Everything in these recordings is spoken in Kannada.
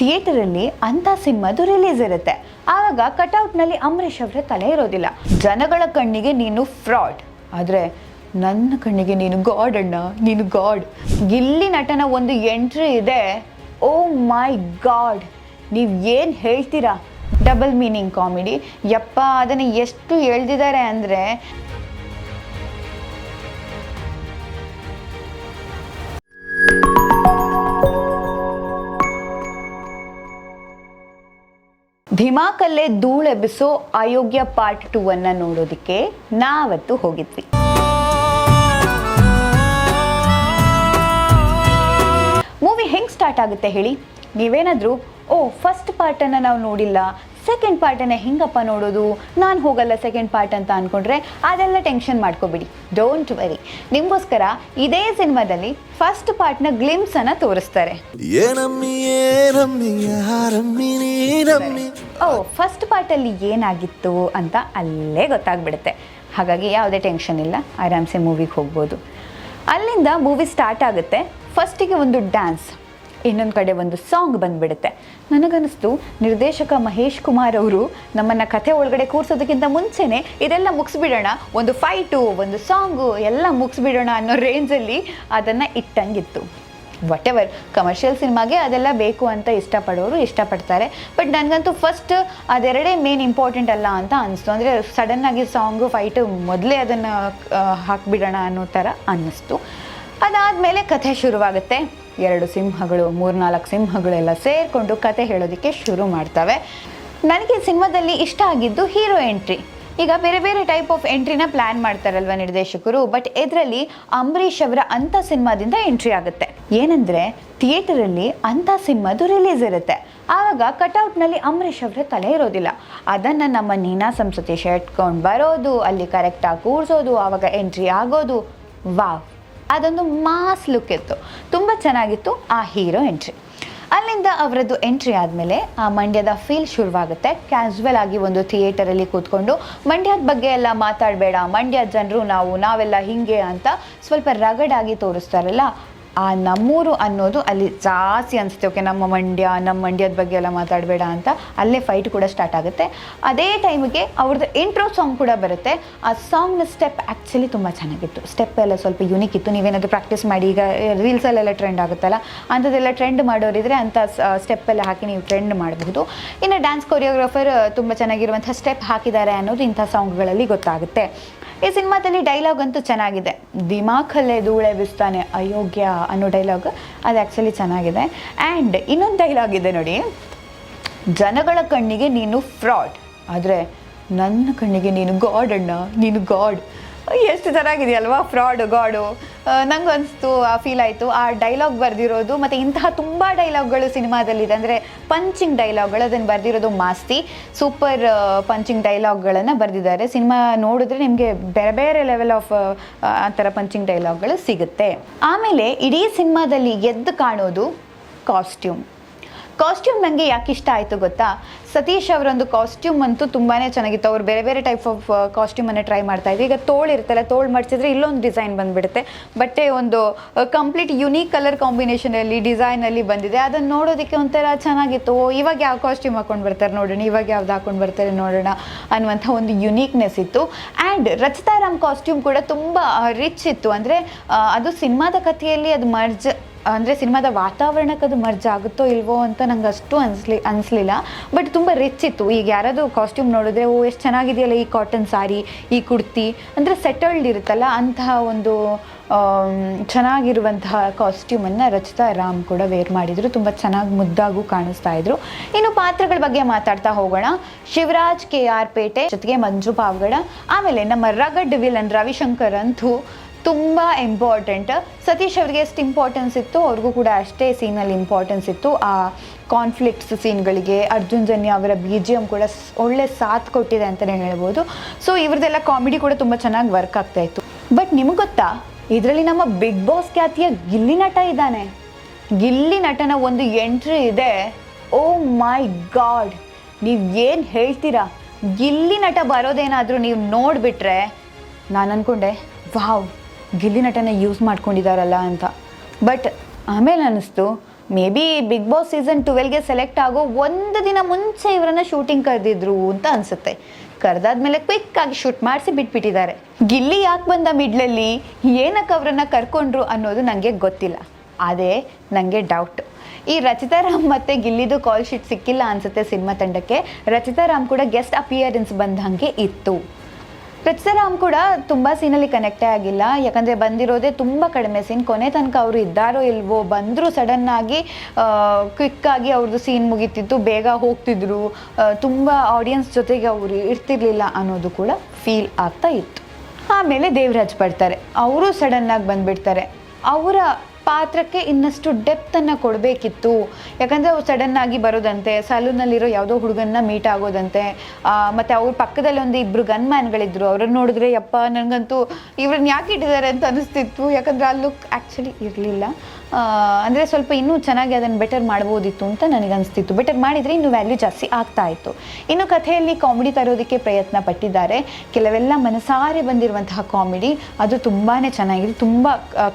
ಥಿಯೇಟರಲ್ಲಿ ಅಂಥ ಸಿನಿಮಾದು ರಿಲೀಸ್ ಇರುತ್ತೆ. ಆವಾಗ ಕಟೌಟ್ನಲ್ಲಿ ಅಂಬರೀಷ್ ಅವರ ತಲೆ ಇರೋದಿಲ್ಲ. ಜನಗಳ ಕಣ್ಣಿಗೆ ನೀನು ಫ್ರಾಡ್, ಆದರೆ ನನ್ನ ಕಣ್ಣಿಗೆ ನೀನು ಗಾಡ್ ಅಣ್ಣ, ನೀನು ಗಾಡ್. ಗಿಲ್ಲಿ ನಟನ ಒಂದು ಎಂಟ್ರಿ ಇದೆ, ಓ ಮೈ ಗಾಡ್, ನೀವು ಏನು ಹೇಳ್ತೀರಾ? Double meaning comedy. ಯಪ್ಪ, ಅದನ್ನು ಎಷ್ಟು ಎಳ್ದಿದ್ದಾರೆ ಅಂದರೆ ಧಿಮಾಕಲ್ಲೇ ಧೂಳೆಬ್ಬಿಸೋ ಅಯೋಗ್ಯ ಪಾರ್ಟ್ 2 ನೋಡೋದಕ್ಕೆ ನಾವತ್ತು ಹೋಗಿದ್ವಿ. ಮೂವಿ ಹೆಂಗೆ ಸ್ಟಾರ್ಟ್ ಆಗುತ್ತೆ ಹೇಳಿ? ನೀವೇನಾದರೂ ಫಸ್ಟ್ ಪಾರ್ಟನ್ನು ನಾವು ನೋಡಿಲ್ಲ, ಸೆಕೆಂಡ್ ಪಾರ್ಟನ್ನು ಹೆಂಗಪ್ಪ ನೋಡೋದು, ನಾನು ಹೋಗಲ್ಲ ಸೆಕೆಂಡ್ ಪಾರ್ಟ್ ಅಂತ ಅಂದ್ಕೊಂಡ್ರೆ ಅದೆಲ್ಲ ಟೆನ್ಷನ್ ಮಾಡ್ಕೋಬಿಡಿ. ಡೋಂಟ್ ವರಿ, ನಿಮಗೋಸ್ಕರ ಇದೇ ಸಿನಿಮಾದಲ್ಲಿ ಫಸ್ಟ್ ಪಾರ್ಟ್ನ ಗ್ಲಿಮ್ಸನ್ನು ತೋರಿಸ್ತಾರೆ. ಫಸ್ಟ್ ಪಾರ್ಟಲ್ಲಿ ಏನಾಗಿತ್ತು ಅಂತ ಅಲ್ಲೇ ಗೊತ್ತಾಗ್ಬಿಡುತ್ತೆ. ಹಾಗಾಗಿ ಯಾವುದೇ ಟೆನ್ಷನ್ ಇಲ್ಲ, ಆರಾಮ್ಸೆ ಮೂವಿಗೆ ಹೋಗ್ಬೋದು. ಅಲ್ಲಿಂದ ಮೂವಿ ಸ್ಟಾರ್ಟ್ ಆಗುತ್ತೆ. ಫಸ್ಟಿಗೆ ಒಂದು ಡ್ಯಾನ್ಸ್, ಇನ್ನೊಂದು ಕಡೆ ಒಂದು ಸಾಂಗ್ ಬಂದುಬಿಡುತ್ತೆ. ನನಗನ್ನಿಸ್ತು ನಿರ್ದೇಶಕ ಮಹೇಶ್ ಕುಮಾರ್ ಅವರು ನಮ್ಮನ್ನು ಕಥೆ ಒಳಗಡೆ ಕೂರಿಸೋದಕ್ಕಿಂತ ಮುಂಚೆನೇ ಇದೆಲ್ಲ ಮುಗಿಸ್ಬಿಡೋಣ, ಒಂದು ಫೈಟು, ಒಂದು ಸಾಂಗು ಎಲ್ಲ ಮುಗಿಸ್ಬಿಡೋಣ ಅನ್ನೋ ರೇಂಜಲ್ಲಿ ಅದನ್ನು ಇಟ್ಟಂಗಿತ್ತು. ವಾಟ್ ಎವರ್, ಕಮರ್ಷಿಯಲ್ ಸಿನಿಮಾಗೆ ಅದೆಲ್ಲ ಬೇಕು ಅಂತ ಇಷ್ಟಪಡೋರು ಇಷ್ಟಪಡ್ತಾರೆ. ಬಟ್ ನನಗಂತೂ ಫಸ್ಟ್ ಅದೆರಡೇ ಮೇನ್ ಇಂಪಾರ್ಟೆಂಟ್ ಅಲ್ಲ ಅಂತ ಅನಿಸ್ತು. ಅಂದರೆ ಸಡನ್ನಾಗಿ ಸಾಂಗು ಫೈಟು ಮೊದಲೇ ಅದನ್ನು ಹಾಕಿಬಿಡೋಣ ಅನ್ನೋ ಥರ ಅನ್ನಿಸ್ತು. ಅದಾದಮೇಲೆ ಕಥೆ ಶುರುವಾಗುತ್ತೆ. 2 ಸಿಂಹಗಳು, 3-4 ಸಿಂಹಗಳೆಲ್ಲ ಸೇರಿಕೊಂಡು ಕತೆ ಹೇಳೋದಕ್ಕೆ ಶುರು ಮಾಡ್ತವೆ. ನನಗೆ ಸಿನಿಮಾದಲ್ಲಿ ಇಷ್ಟ ಆಗಿದ್ದು ಹೀರೋ ಎಂಟ್ರಿ. ಈಗ ಬೇರೆ ಬೇರೆ ಟೈಪ್ ಆಫ್ ಎಂಟ್ರಿನ ಪ್ಲ್ಯಾನ್ ಮಾಡ್ತಾರಲ್ವ ನಿರ್ದೇಶಕರು, ಬಟ್ ಇದರಲ್ಲಿ ಅಂಬರೀಷ್ ಅವರ ಅಂಥ ಸಿನಿಮಾದಿಂದ ಎಂಟ್ರಿ ಆಗುತ್ತೆ. ಏನಂದರೆ ಥಿಯೇಟರಲ್ಲಿ ಅಂಥ ಸಿನಿಮಾದು ರಿಲೀಸ್ ಇರುತ್ತೆ. ಆವಾಗ ಕಟೌಟ್ನಲ್ಲಿ ಅಂಬರೀಷ್ ಅವರ ತಲೆ ಇರೋದಿಲ್ಲ. ಅದನ್ನು ನಮ್ಮ ನೀನಾ ಸಂಸತೀಶ್ ಇಟ್ಕೊಂಡು ಬರೋದು, ಅಲ್ಲಿ ಕರೆಕ್ಟಾಗಿ ಕೂರಿಸೋದು, ಆವಾಗ ಎಂಟ್ರಿ ಆಗೋದು, ವಾವ್, ಅದೊಂದು ಮಾಸ್ ಲುಕ್ ಇತ್ತು. ತುಂಬ ಚೆನ್ನಾಗಿತ್ತು ಆ ಹೀರೋ ಎಂಟ್ರಿ. ಅಲ್ಲಿಂದ ಅವರದ್ದು ಎಂಟ್ರಿ ಆದಮೇಲೆ ಆ ಮಂಡ್ಯದ ಫೀಲ್ ಶುರುವಾಗುತ್ತೆ. ಕ್ಯಾಶುವಲ್ ಆಗಿ ಒಂದು ಥಿಯೇಟರಲ್ಲಿ ಕೂತ್ಕೊಂಡು ಮಂಡ್ಯದ ಬಗ್ಗೆ ಎಲ್ಲ ಮಾತಾಡಬೇಡ, ಮಂಡ್ಯ ಜನರು ನಾವೆಲ್ಲ ಹೀಗೆ ಅಂತ ಸ್ವಲ್ಪ ರಗಡಾಗಿ ತೋರಿಸ್ತಾರಲ್ಲ, ಆ ನಮ್ಮೂರು ಅನ್ನೋದು ಅಲ್ಲಿ ಜಾಸ್ತಿ ಅನಿಸುತ್ತೆ. ಓಕೆ, ನಮ್ಮ ಮಂಡ್ಯದ ಬಗ್ಗೆ ಎಲ್ಲ ಮಾತಾಡಬೇಡ ಅಂತ ಅಲ್ಲೇ ಫೈಟ್ ಕೂಡ ಸ್ಟಾರ್ಟ್ ಆಗುತ್ತೆ. ಅದೇ ಟೈಮಿಗೆ ಅವ್ರದ್ದು ಇಂಟ್ರೋ ಸಾಂಗ್ ಕೂಡ ಬರುತ್ತೆ. ಆ ಸಾಂಗ್ನ ಸ್ಟೆಪ್ ಆ್ಯಕ್ಚುಲಿ ತುಂಬ ಚೆನ್ನಾಗಿತ್ತು. ಸ್ಟೆಪ್ ಎಲ್ಲ ಸ್ವಲ್ಪ ಯುನಿಕ್ ಇತ್ತು. ನೀವೇನಾದರೂ ಪ್ರಾಕ್ಟೀಸ್ ಮಾಡಿ, ಈಗ ರೀಲ್ಸಲ್ಲೆಲ್ಲ ಟ್ರೆಂಡ್ ಆಗುತ್ತಲ್ಲ, ಅಂಥದ್ದೆಲ್ಲ ಟ್ರೆಂಡ್ ಮಾಡೋರಿದ್ರೆ ಅಂಥ ಸ್ಟೆಪ್ಪೆಲ್ಲ ಹಾಕಿ ನೀವು ಟ್ರೆಂಡ್ ಮಾಡಬಹುದು. ಇನ್ನು ಡ್ಯಾನ್ಸ್ ಕೊರಿಯೋಗ್ರಾಫರ್ ತುಂಬ ಚೆನ್ನಾಗಿರುವಂಥ ಸ್ಟೆಪ್ ಹಾಕಿದ್ದಾರೆ ಅನ್ನೋದು ಇಂಥ ಸಾಂಗ್ಗಳಲ್ಲಿ ಗೊತ್ತಾಗುತ್ತೆ. ಈ ಸಿನಿಮಾದಲ್ಲಿ ಡೈಲಾಗ್ ಅಂತೂ ಚೆನ್ನಾಗಿದೆ. ದಿಮಾಕಲ್ಲೇ ಧೂಳೆಬ್ಬಿಸ್ತಾನೆ ಅಯೋಗ್ಯ ಅನ್ನೋ ಡೈಲಾಗ್, ಅದು ಆ್ಯಕ್ಚುಲಿ ಚೆನ್ನಾಗಿದೆ. ಆ್ಯಂಡ್ ಇನ್ನೊಂದು ಡೈಲಾಗ್ ಇದೆ ನೋಡಿ, ಜನಗಳ ಕಣ್ಣಿಗೆ ನೀನು ಫ್ರಾಡ್, ಆದರೆ ನನ್ನ ಕಣ್ಣಿಗೆ ನೀನು ಗಾಡ್ ಅಣ್ಣ, ನೀನು ಗಾಡ್. ಎಷ್ಟು ಚೆನ್ನಾಗಿದೆಯಲ್ವಾ, ಫ್ರಾಡು ಗಾಡು. ನಂಗೆ ಅನಿಸ್ತು, ಆ ಫೀಲ್ ಆಯಿತು. ಆ ಡೈಲಾಗ್ ಬರೆದಿರೋದು ಮತ್ತು ಇಂತಹ ತುಂಬ ಡೈಲಾಗ್ಗಳು ಸಿನಿಮಾದಲ್ಲಿದೆ. ಅಂದರೆ ಪಂಚಿಂಗ್ ಡೈಲಾಗ್ಗಳು, ಅದನ್ನು ಬರೆದಿರೋದು ಮಾಸ್ತಿ. ಸೂಪರ್ ಪಂಚಿಂಗ್ ಡೈಲಾಗ್ಗಳನ್ನು ಬರೆದಿದ್ದಾರೆ. ಸಿನಿಮಾ ನೋಡಿದ್ರೆ ನಿಮಗೆ ಬೇರೆ ಬೇರೆ ಲೆವೆಲ್ ಆಫ್ ಆ ಥರ ಪಂಚಿಂಗ್ ಡೈಲಾಗ್ಗಳು ಸಿಗುತ್ತೆ. ಆಮೇಲೆ ಇಡೀ ಸಿನಿಮಾದಲ್ಲಿ ಎದ್ದು ಕಾಣೋದು ಕಾಸ್ಟ್ಯೂಮ್. ನನಗೆ ಯಾಕೆ ಇಷ್ಟ ಆಯಿತು ಗೊತ್ತಾ? ಸತೀಶ್ ಅವರೊಂದು ಕಾಸ್ಟ್ಯೂಮ್ ಅಂತೂ ತುಂಬಾ ಚೆನ್ನಾಗಿತ್ತು. ಅವ್ರು ಬೇರೆ ಬೇರೆ ಟೈಪ್ ಆಫ್ ಕಾಸ್ಟ್ಯೂಮನ್ನು ಟ್ರೈ ಮಾಡ್ತಾಯಿದ್ರು. ಈಗ ತೋಳು ಇರುತ್ತಲ್ಲ, ತೋಳು ಮಡಿಸಿದ್ರೆ ಇಲ್ಲೊಂದು ಡಿಸೈನ್ ಬಂದುಬಿಡುತ್ತೆ. ಬಟ್ಟೆ ಒಂದು ಕಂಪ್ಲೀಟ್ ಯುನೀಕ್ ಕಲರ್ ಕಾಂಬಿನೇಷನಲ್ಲಿ ಡಿಸೈನಲ್ಲಿ ಬಂದಿದೆ. ಅದನ್ನು ನೋಡೋದಕ್ಕೆ ಒಂಥರ ಚೆನ್ನಾಗಿತ್ತು. ಇವಾಗ ಯಾವ ಕಾಸ್ಟ್ಯೂಮ್ ಹಾಕ್ಕೊಂಡು ಬರ್ತಾರೆ ನೋಡೋಣ, ಇವಾಗ ಯಾವ್ದು ಹಾಕ್ಕೊಂಡು ಬರ್ತಾರೆ ನೋಡೋಣ ಅನ್ನುವಂಥ ಒಂದು ಯುನೀಕ್ನೆಸ್ ಇತ್ತು. ಆ್ಯಂಡ್ ರಚಿತಾ ರಾಮ್ ಕಾಸ್ಟ್ಯೂಮ್ ಕೂಡ ತುಂಬ ರಿಚ್ ಇತ್ತು. ಅಂದರೆ ಅದು ಸಿನಿಮಾದ ಕಥೆಯಲ್ಲಿ ಅದು ಅಂದರೆ ಸಿನಿಮಾದ ವಾತಾವರಣಕ್ಕೆ ಅದು ಮರ್ಜ್ ಆಗುತ್ತೋ ಇಲ್ವೋ ಅಂತ ನಂಗೆ ಅಷ್ಟು ಅನಿಸ್ಲಿಲ್ಲ. ಬಟ್ ತುಂಬ ರಿಚ್ ಇತ್ತು. ಈಗ ಯಾರಾದರೂ ಕಾಸ್ಟ್ಯೂಮ್ ನೋಡಿದ್ರೆ ಎಷ್ಟು ಚೆನ್ನಾಗಿದೆಯಲ್ಲ ಈ ಕಾಟನ್ ಸಾರಿ, ಈ ಕುರ್ತಿ, ಅಂದರೆ ಸೆಟಲ್ಡ್ ಇರುತ್ತಲ್ಲ ಅಂತಹ ಒಂದು ಚೆನ್ನಾಗಿರುವಂತಹ ಕಾಸ್ಟ್ಯೂಮನ್ನು ರಚಿತಾ ರಾಮ್ ಕೂಡ ವೇರ್ ಮಾಡಿದರು. ತುಂಬ ಚೆನ್ನಾಗಿ ಮುದ್ದಾಗೂ ಕಾಣಿಸ್ತಾ ಇದ್ರು. ಇನ್ನು ಪಾತ್ರಗಳ ಬಗ್ಗೆ ಮಾತಾಡ್ತಾ ಹೋಗೋಣ. ಶಿವರಾಜ್ KR ಪೇಟೆ ಜೊತೆಗೆ ಮಂಜು ಪಾವಗಡ, ಆಮೇಲೆ ನಮ್ಮ ರಗಡ್ ವಿಲನ್ ರವಿಶಂಕರ್ ಅಂತೂ ತುಂಬ ಇಂಪಾರ್ಟೆಂಟ್. ಸತೀಶ್ ಅವ್ರಿಗೆ ಎಷ್ಟು ಇಂಪಾರ್ಟೆನ್ಸ್ ಇತ್ತು, ಅವ್ರಿಗೂ ಕೂಡ ಅಷ್ಟೇ ಸೀನಲ್ಲಿ ಇಂಪಾರ್ಟೆನ್ಸ್ ಇತ್ತು. ಆ ಕಾನ್ಫ್ಲಿಕ್ಟ್ಸ್ ಸೀನ್ಗಳಿಗೆ ಅರ್ಜುನ್ ಜನ್ಯ ಅವರ BGM ಕೂಡ ಒಳ್ಳೆ ಸಾಥ್ ಕೊಟ್ಟಿದೆ ಅಂತಲೇ ಹೇಳ್ಬೋದು. ಸೊ ಇವ್ರದ್ದೆಲ್ಲ ಕಾಮಿಡಿ ಕೂಡ ತುಂಬ ಚೆನ್ನಾಗಿ ವರ್ಕ್ ಆಗ್ತಾಯಿತ್ತು. ಬಟ್ ನಿಮಗೆ ಗೊತ್ತಾ, ಇದರಲ್ಲಿ ನಮ್ಮ ಬಿಗ್ ಬಾಸ್ ಖ್ಯಾತಿಯ ಗಿಲ್ಲಿ ನಟ ಇದ್ದಾನೆ. ಗಿಲ್ಲಿ ನಟನ ಒಂದು ಎಂಟ್ರಿ ಇದೆ, ಓ ಮೈ ಗಾಡ್, ನೀವು ಏನು ಹೇಳ್ತೀರಾ? ಗಿಲ್ಲಿ ನಟ ಬರೋದೇನಾದರೂ ನೀವು ನೋಡಿಬಿಟ್ರೆ ನಾನು ಅಂದ್ಕೊಂಡೆ, ವಾವ್, ಗಿಲ್ಲಿ ನಟನ ಯೂಸ್ ಮಾಡ್ಕೊಂಡಿದ್ದಾರಲ್ಲ ಅಂತ. ಬಟ್ ಆಮೇಲೆ ಅನ್ನಿಸ್ತು, maybe Bigg Boss season 12ಗೆ ಸೆಲೆಕ್ಟ್ ಆಗೋ ಒಂದು ದಿನ ಮುಂಚೆ ಇವರನ್ನ ಶೂಟಿಂಗ್ ಕರೆದಿದ್ರು ಅಂತ ಅನಿಸುತ್ತೆ. ಕರೆದಾದ್ಮೇಲೆ ಕ್ವಿಕ್ಕಾಗಿ ಶೂಟ್ ಮಾಡಿಸಿ ಬಿಟ್ಬಿಟ್ಟಿದ್ದಾರೆ. ಗಿಲ್ಲಿ ಯಾಕೆ ಬಂದ ಮಿಡ್ಲಲ್ಲಿ, ಏನಕ್ಕೆ ಅವರನ್ನು ಕರ್ಕೊಂಡ್ರು ಅನ್ನೋದು ನನಗೆ ಗೊತ್ತಿಲ್ಲ. ಅದೇ ನನಗೆ ಡೌಟ್. ಈ ರಚಿತಾ ರಾಮ್ ಮತ್ತು ಗಿಲ್ಲಿದು ಕಾಲ್ ಶೀಟ್ ಸಿಕ್ಕಿಲ್ಲ ಅನಿಸುತ್ತೆ ಸಿನಿಮಾ ತಂಡಕ್ಕೆ. ರಚಿತಾ ರಾಮ್ ಕೂಡ ಗೆಸ್ಟ್ ಅಪಿಯರೆನ್ಸ್ ಬಂದಂಗೆ ಇತ್ತು. ರಚಿತಾ ರಾಮ್ ಕೂಡ ತುಂಬ ಸೀನಲ್ಲಿ ಕನೆಕ್ಟೇ ಆಗಿಲ್ಲ, ಯಾಕಂದರೆ ಬಂದಿರೋದೇ ತುಂಬ ಕಡಿಮೆ ಸೀನ್. ಕೊನೆ ತನಕ ಅವರು ಇದ್ದಾರೋ ಇಲ್ವೋ, ಬಂದರೂ ಸಡನ್ನಾಗಿ ಕ್ವಿಕ್ಕಾಗಿ ಅವ್ರದ್ದು ಸೀನ್ ಮುಗಿತಿತ್ತು, ಬೇಗ ಹೋಗ್ತಿದ್ರು, ತುಂಬ ಆಡಿಯನ್ಸ್ ಜೊತೆಗೆ ಅವರು ಇರ್ತಿರ್ಲಿಲ್ಲ ಅನ್ನೋದು ಕೂಡ ಫೀಲ್ ಆಗ್ತಾ ಇತ್ತು. ಆಮೇಲೆ ದೇವರಾಜ್ ಬರ್ತಾರೆ, ಅವರು ಸಡನ್ನಾಗಿ ಬಂದುಬಿಡ್ತಾರೆ. ಅವರ ಪಾತ್ರಕ್ಕೆ ಇನ್ನಷ್ಟು ಡೆಪ್ತನ್ನು ಕೊಡಬೇಕಿತ್ತು. ಯಾಕಂದರೆ ಅವ್ರು ಸಡನ್ನಾಗಿ ಬರೋದಂತೆ, ಸಲೂನಲ್ಲಿರೋ ಯಾವುದೋ ಹುಡುಗನ್ನ ಮೀಟ್ ಆಗೋದಂತೆ, ಮತ್ತು ಅವ್ರ ಪಕ್ಕದಲ್ಲಿ ಒಂದು ಇಬ್ಬರು ಗನ್ ಮ್ಯಾನ್ಗಳಿದ್ರು. ಅವ್ರನ್ನ ನೋಡಿದ್ರೆ ಯಪ್ಪ ನನಗಂತೂ ಇವ್ರನ್ನ ಯಾಕೆ ಇಟ್ಟಿದ್ದಾರೆ ಅಂತ ಅನಿಸ್ತಿತ್ತು. ಯಾಕಂದರೆ ಆ ಲುಕ್ ಆ್ಯಕ್ಚುಲಿ ಇರಲಿಲ್ಲ. ಅಂದರೆ ಸ್ವಲ್ಪ ಇನ್ನೂ ಚೆನ್ನಾಗಿ ಅದನ್ನು ಬೆಟರ್ ಮಾಡ್ಬೋದಿತ್ತು ಅಂತ ನನಗೆ ಅನಿಸ್ತಿತ್ತು. ಬೆಟರ್ ಮಾಡಿದರೆ ಇನ್ನೂ ವ್ಯಾಲ್ಯೂ ಜಾಸ್ತಿ ಆಗ್ತಾ ಇತ್ತು. ಇನ್ನು ಕಥೆಯಲ್ಲಿ ಕಾಮಿಡಿ ತರೋದಕ್ಕೆ ಪ್ರಯತ್ನ ಪಟ್ಟಿದ್ದಾರೆ. ಕೆಲವೆಲ್ಲ ಮನಸಾರೆ ಬಂದಿರುವಂತಹ ಕಾಮಿಡಿ ಅದು ತುಂಬಾ ಚೆನ್ನಾಗಿದೆ, ತುಂಬ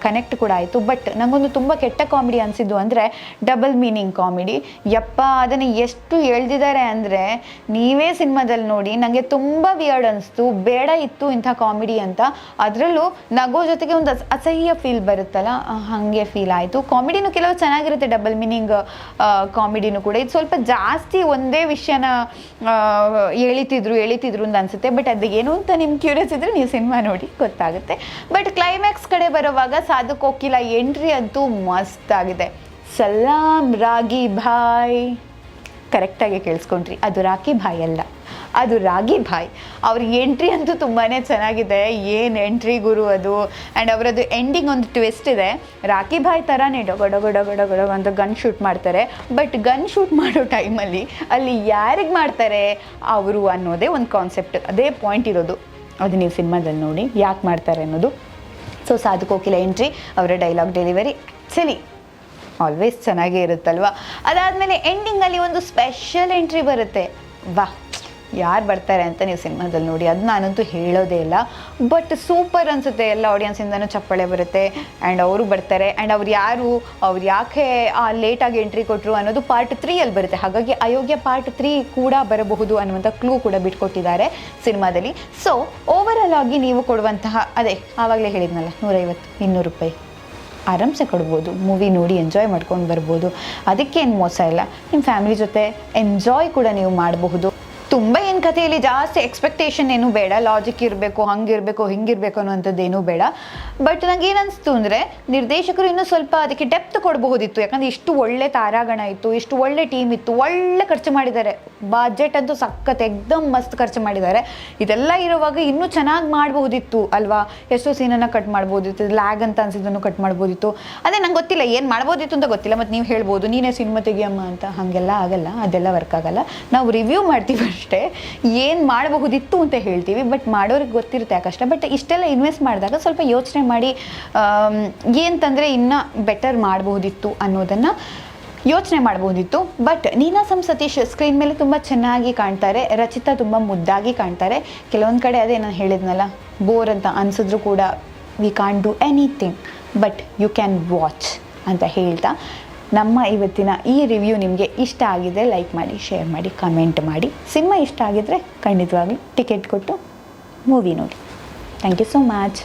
ಕನೆಕ್ಟ್ ಕೂಡ ಆಯಿತು. ಬಟ್ ನನಗೊಂದು ತುಂಬ ಕೆಟ್ಟ ಕಾಮಿಡಿ ಅನಿಸಿದ್ದು ಅಂದರೆ ಡಬಲ್ ಮೀನಿಂಗ್ ಕಾಮಿಡಿ. ಯಪ್ಪ ಅದನ್ನು ಎಷ್ಟು ಎಳ್ದಿದ್ದಾರೆ ಅಂದರೆ ನೀವೇ ಸಿನಿಮಾದಲ್ಲಿ ನೋಡಿ. ನನಗೆ ತುಂಬ ವಿಯರ್ಡ್ ಅನಿಸ್ತು, ಬೇಡ ಇತ್ತು ಇಂಥ ಕಾಮಿಡಿ ಅಂತ. ಅದರಲ್ಲೂ ನಗೋ ಜೊತೆಗೆ ಒಂದು ಅಸಹ್ಯ ಫೀಲ್ ಬರುತ್ತಲ್ಲ, ಹಾಗೆ ಫೀಲ್ ಆಯಿತು. ಕಾಮಿಡಿನೂ ಕೆಲವು ಚೆನ್ನಾಗಿರುತ್ತೆ, ಡಬಲ್ ಮೀನಿಂಗ್ ಕಾಮಿಡಿನೂ ಕೂಡ. ಇದು ಸ್ವಲ್ಪ ಜಾಸ್ತಿ ಒಂದೇ ವಿಷಯನ ಎಳಿತಿದ್ರು ಅಂತ ಅನಿಸುತ್ತೆ. ಬಟ್ ಅದು ಏನು ಅಂತ ನಿಮ್ಗೆ ಕ್ಯೂರಿಯಸ್ ಇದ್ರೆ ನೀವು ಸಿನಿಮಾ ನೋಡಿ ಗೊತ್ತಾಗುತ್ತೆ. ಬಟ್ ಕ್ಲೈಮ್ಯಾಕ್ಸ್ ಕಡೆ ಬರುವಾಗ ಸಾಧು ಕೋಕಿಲ ಎಂಟ್ರಿ ಅಂತೂ ಮಸ್ತ್ ಆಗಿದೆ. ಸಲಾಂ ರಾಗಿ ಭಾಯ್, ಕರೆಕ್ಟಾಗಿ ಕೇಳಿಸ್ಕೊಂಡ್ರಿ, ಅದು ರಾಕಿ ಭಾಯ್ ಅಲ್ಲ, ಅದು ರಾಗಿ ಭಾಯ್. ಅವ್ರ ಎಂಟ್ರಿ ಅಂತೂ ತುಂಬಾ ಚೆನ್ನಾಗಿದೆ. ಏನು ಎಂಟ್ರಿ ಗುರು ಅದು. ಆ್ಯಂಡ್ ಅವರದ್ದು ಎಂಡಿಂಗ್ ಒಂದು ಟ್ವಿಸ್ಟ್ ಇದೆ. ರಾಕಿ ಭಾಯ್ ಥರನೇ ಡೊಗಡ ಅಂತ ಗನ್ ಶೂಟ್ ಮಾಡ್ತಾರೆ. ಬಟ್ ಗನ್ ಶೂಟ್ ಮಾಡೋ ಟೈಮಲ್ಲಿ ಅಲ್ಲಿ ಯಾರಿಗೆ ಮಾಡ್ತಾರೆ ಅವರು ಅನ್ನೋದೇ ಒಂದು ಕಾನ್ಸೆಪ್ಟ್, ಅದೇ ಪಾಯಿಂಟ್ ಇರೋದು. ಅದು ನೀವು ಸಿನಿಮಾದಲ್ಲಿ ನೋಡಿ ಯಾಕೆ ಮಾಡ್ತಾರೆ ಅನ್ನೋದು. ಸೊ ಸಾಧು ಕೋಕಿಲ ಎಂಟ್ರಿ, ಅವರ ಡೈಲಾಗ್ ಡೆಲಿವರಿ ಆ್ಯಕ್ಚುಲಿ ಆಲ್ವೇಸ್ ಚೆನ್ನಾಗೇ ಇರುತ್ತಲ್ವ. ಅದಾದಮೇಲೆ ಎಂಡಿಂಗಲ್ಲಿ ಒಂದು ಸ್ಪೆಷಲ್ ಎಂಟ್ರಿ ಬರುತ್ತೆ. ವಾಹ್, ಯಾರು ಬರ್ತಾರೆ ಅಂತ ನೀವು ಸಿನಿಮಾದಲ್ಲಿ ನೋಡಿ, ಅದು ನಾನಂತೂ ಹೇಳೋದೇ ಇಲ್ಲ. ಬಟ್ ಸೂಪರ್ ಅನಿಸುತ್ತೆ. ಎಲ್ಲ ಆಡಿಯನ್ಸಿಂದನೂ ಚಪ್ಪಾಳೆ ಬರುತ್ತೆ. ಆ್ಯಂಡ್ ಅವರು ಬರ್ತಾರೆ. ಆ್ಯಂಡ್ ಅವ್ರು ಯಾಕೆ ಲೇಟಾಗಿ ಎಂಟ್ರಿ ಕೊಟ್ಟರು ಅನ್ನೋದು ಪಾರ್ಟ್ 3ಅಲ್ಲಿ ಬರುತ್ತೆ. ಹಾಗಾಗಿ ಅಯೋಗ್ಯ ಪಾರ್ಟ್ 3 ಕೂಡ ಬರಬಹುದು ಅನ್ನುವಂಥ ಕ್ಲೂ ಕೂಡ ಬಿಟ್ಕೊಟ್ಟಿದ್ದಾರೆ ಸಿನಿಮಾದಲ್ಲಿ. ಸೊ ಓವರಾಲ್ ಆಗಿ ನೀವು ಕೊಡುವಂತಹ, ಅದೇ ಆವಾಗಲೇ ಹೇಳಿದ್ನಲ್ಲ, 150-200 ರೂಪಾಯಿ ಆರಾಮ್ಸೆ ಕೊಡ್ಬೋದು. ಮೂವಿ ನೋಡಿ ಎಂಜಾಯ್ ಮಾಡ್ಕೊಂಡು ಬರ್ಬೋದು. ಅದಕ್ಕೇನು ಮೋಸ ಇಲ್ಲ. ನಿಮ್ಮ ಫ್ಯಾಮಿಲಿ ಜೊತೆ ಎಂಜಾಯ್ ಕೂಡ ನೀವು ಮಾಡಬಹುದು. ತುಂಬ ಏನು ಕಥೆಯಲ್ಲಿ ಜಾಸ್ತಿ ಎಕ್ಸ್ಪೆಕ್ಟೇಷನ್ ಏನೂ ಬೇಡ, ಲಾಜಿಕ್ ಇರಬೇಕು, ಹಂಗಿರಬೇಕು ಹಿಂಗಿರಬೇಕು ಅನ್ನೋಂಥದ್ದೇನೂ ಬೇಡ. ಬಟ್ ನಂಗೆ ಏನು ಅನಿಸ್ತು ಅಂದರೆ ನಿರ್ದೇಶಕರು ಇನ್ನೂ ಸ್ವಲ್ಪ ಅದಕ್ಕೆ ಡೆಪ್ತ್ ಕೊಡಬಹುದಿತ್ತು. ಯಾಕಂದರೆ ಇಷ್ಟು ಒಳ್ಳೆ ತಾರಾಗಣ ಇತ್ತು, ಇಷ್ಟು ಒಳ್ಳೆ ಟೀಮ್ ಇತ್ತು, ಒಳ್ಳೆ ಖರ್ಚು ಮಾಡಿದ್ದಾರೆ. ಬಜೆಟ್ ಅಂತೂ ಸಖತ್ ಎಕ್ದಮ್ ಮಸ್ತ್ ಖರ್ಚು ಮಾಡಿದ್ದಾರೆ. ಇದೆಲ್ಲ ಇರುವಾಗ ಇನ್ನೂ ಚೆನ್ನಾಗಿ ಮಾಡಬಹುದಿತ್ತು ಅಲ್ವಾ. ಎಷ್ಟೋ ಸೀನನ್ನು ಕಟ್ ಮಾಡ್ಬೋದಿತ್ತು, ಲ್ಯಾಗ್ ಅಂತ ಅನಿಸಿದ್ದನ್ನು ಕಟ್ ಮಾಡ್ಬೋದಿತ್ತು. ಅದೇ ನಂಗೆ ಗೊತ್ತಿಲ್ಲ ಏನು ಮಾಡ್ಬೋದಿತ್ತು ಅಂತ ಗೊತ್ತಿಲ್ಲ. ಮತ್ತು ನೀವು ಹೇಳ್ಬೋದು ನೀನೇ ಸಿನಿಮಾ ತೆಗಿಯಮ್ಮ ಅಂತ. ಹಾಗೆಲ್ಲ ಆಗಲ್ಲ, ಅದೆಲ್ಲ ವರ್ಕ್ ಆಗಲ್ಲ. ನಾವು ರಿವ್ಯೂ ಮಾಡ್ತೀವಿ ಅಷ್ಟೇ, ಏನು ಮಾಡಬಹುದಿತ್ತು ಅಂತ ಹೇಳ್ತೀವಿ. ಬಟ್ ಮಾಡೋರಿಗೆ ಗೊತ್ತಿರುತ್ತೆ ಯಾಕಷ್ಟ. ಬಟ್ ಇಷ್ಟೆಲ್ಲ ಇನ್ವೆಸ್ಟ್ ಮಾಡಿದಾಗ ಸ್ವಲ್ಪ ಯೋಚನೆ ಮಾಡಿ ಏನಂತಂದರೆ ಇನ್ನೂ ಬೆಟರ್ ಮಾಡಬಹುದಿತ್ತು ಅನ್ನೋದನ್ನು ಯೋಚನೆ ಮಾಡ್ಬೋದಿತ್ತು. ಬಟ್ ನೀನಾಸಂ ಸತೀಶ್ ಸ್ಕ್ರೀನ್ ಮೇಲೆ ತುಂಬ ಚೆನ್ನಾಗಿ ಕಾಣ್ತಾರೆ. ರಚಿತಾ ತುಂಬ ಮುದ್ದಾಗಿ ಕಾಣ್ತಾರೆ. ಕೆಲವೊಂದು ಕಡೆ ಅದೇ ನಾನು ಹೇಳಿದ್ನಲ್ಲ, ಬೋರ್ ಅಂತ ಅನಿಸಿದ್ರು ಕೂಡ we can't do anything, but you can watch ಅಂತ ಹೇಳ್ತಾ ನಮ್ಮ ಇವತ್ತಿನ ಈ ರಿವ್ಯೂ ನಿಮಗೆ ಇಷ್ಟ ಆಗಿದೆ ಲೈಕ್ ಮಾಡಿ, ಶೇರ್ ಮಾಡಿ, ಕಮೆಂಟ್ ಮಾಡಿ. ಸಿನಿಮಾ ಇಷ್ಟ ಆಗಿದ್ದರೆ ಖಂಡಿತವಾಗ್ಲೂ ಟಿಕೆಟ್ ಕೊಟ್ಟು ಮೂವಿ ನೋಡಿ. Thank you so much.